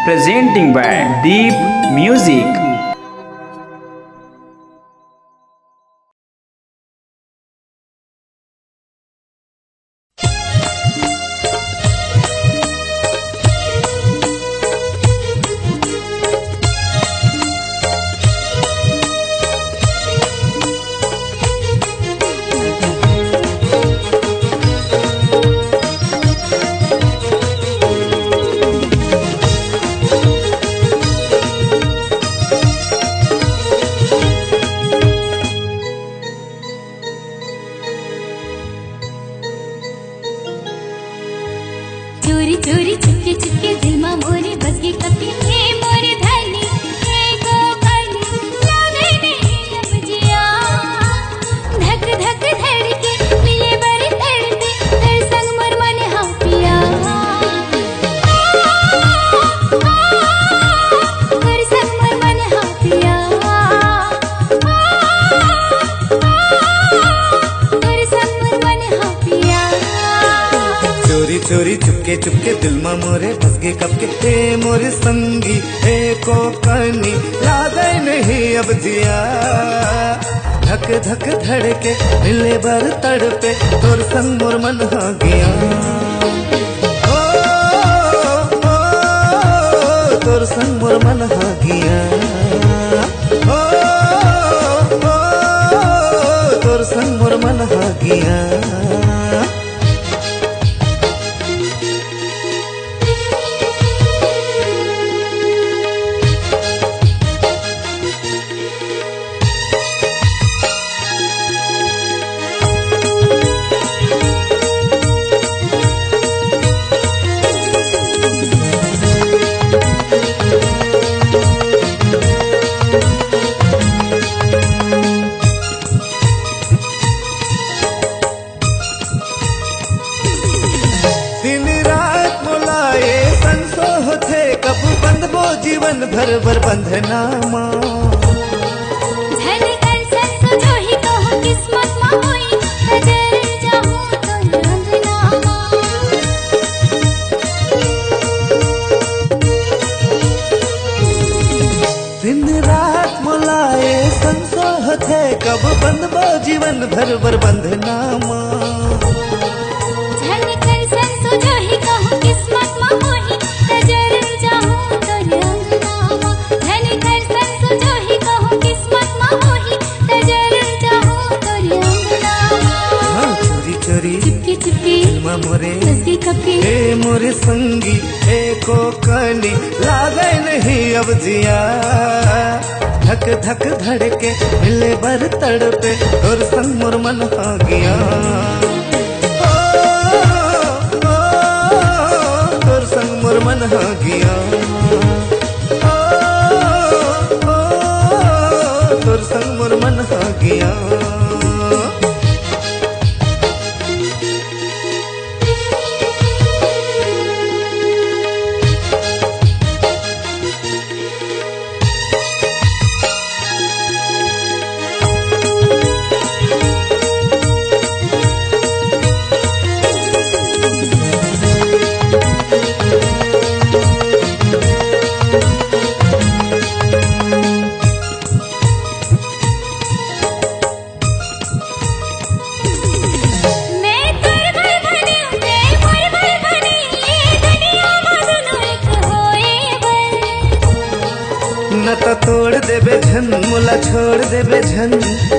presenting by Deep Music. चोरी चोरी चुपके चुपके दिल मा मोरे बस के कपी हे मोरे धनी हे को कनी लागे नहीं अब जिया धक धक धड़के मिले बड़ी तड़पे तेरे संग मोर मन हाँ पिया तेरे संग मोर मन हाँ पिया तेरे संग मोर मन हाँ पिया चोरी चोरी चुपके चुपके दिल में मोरे बस के कब के हे मोरे संगी हे को कनी लागे नहीं अब जिया धक धक धड़के मिले बर तड़पे तोर संग मोर मन हाँ गया ओ, ओ, तोर संग मोर मन हाँ गया ओ, ओ, तोर संग मोर मन हाँ गया जीवन भर बर बंधनामा धन कर संग जो ही कहूँ किस्मत मा होई नजर जाऊँ तो रंगनामा दिन रात मुलाए संसोहत है कब बंधबो जीवन भर बर बंधनामा धन कर संग जो ही कहूँ किस्मत मा होई नजर जाऊँ तो रंगनामा धन कर संग जो ही कहूँ किस्मत मा होई नजर जाऊँ तो रंगनामा हाँ चोरी चोरी चुपके चुपके दिल में मोरे बस के कपे हे मोरे संगी हे को कनी लागे नहीं अब जिया धक धक धड़के मिले बर तड़पे और संग मोर मन हाँ गया ओ, ओ, तोर संग मोर मन हाँ गया ओ, ओ, तोर संग मोर मन हाँ गया न तो तोड़ देबे झन मुला छोड़ देबे झन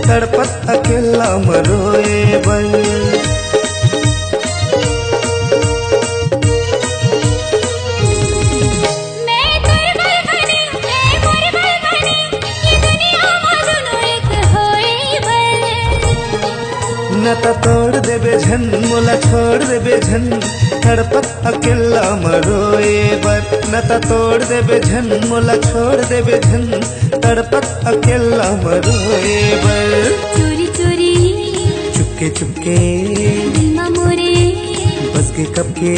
तड़पत अकेला मरोए बल न तो तोड़ देबे झन मुला छोड़ देबे झन तड़पत अकेला मरोए बर न तो तोड़ देबे झन मुला छोड़ देबे झन तड़पत अकेला मरोए बर चोरी चोरी चुपके चुपके दिल मा मोरे बस के कब के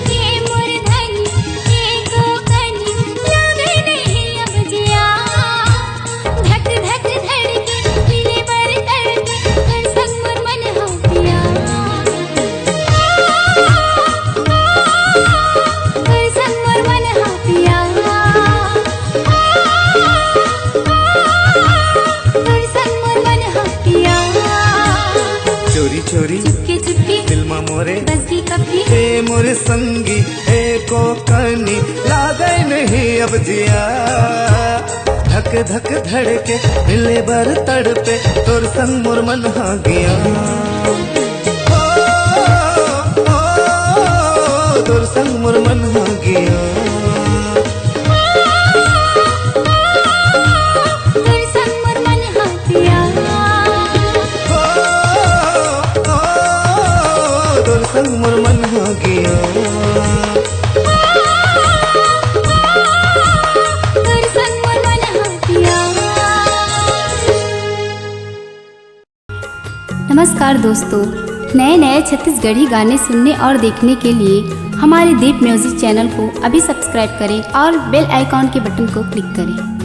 हे मोरे धनी हे को कनी लागे नहीं अब जिया धक धक धड़के मिले बर तड़के हर संग मोर मन हो पिया हर संग मोर मन हो पिया चोरी चुपके चुपके दिल मा मोरे बस की कपी हे मोरे संगी हे को कनी लागे नहीं अब जिया धक धक धड़के दिले बर तड़पे तोर संग मोर मन हाँ गया तोर संग मोर मन हाँ गया तोर संग मोर मन हाँ गया तोर संग मोर मन हाँ गया तोर संग मोर मन हाँ गया। नमस्कार दोस्तों, नए नए छत्तीसगढ़ी गाने सुनने और देखने के लिए हमारे दीप म्यूजिक चैनल को अभी सब्सक्राइब करें और बेल आइकॉन के बटन को क्लिक करें।